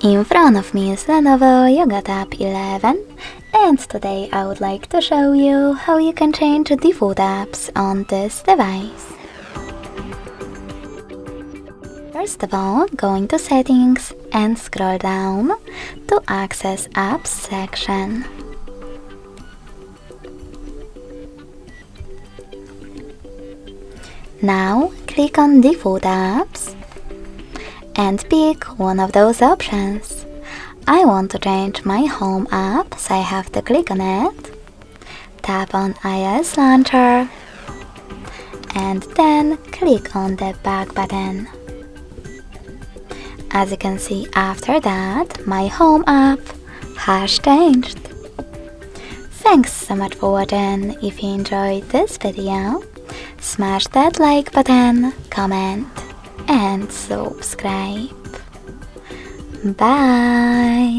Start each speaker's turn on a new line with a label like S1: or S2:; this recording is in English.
S1: In front of me is Lenovo Yoga Tab 11, and today I would like to show you how you can change default apps on this device. First of all, go into Settings and scroll down to Access Apps section. Now click on Default Apps and pick one of those options. I want to change my home app, so I have to click on it, tap on iOS Launcher, and then click on the back button. As you can see, after that, my home app has changed. Thanks so much for watching. If you enjoyed this video, smash that like button, comment, and subscribe. Bye!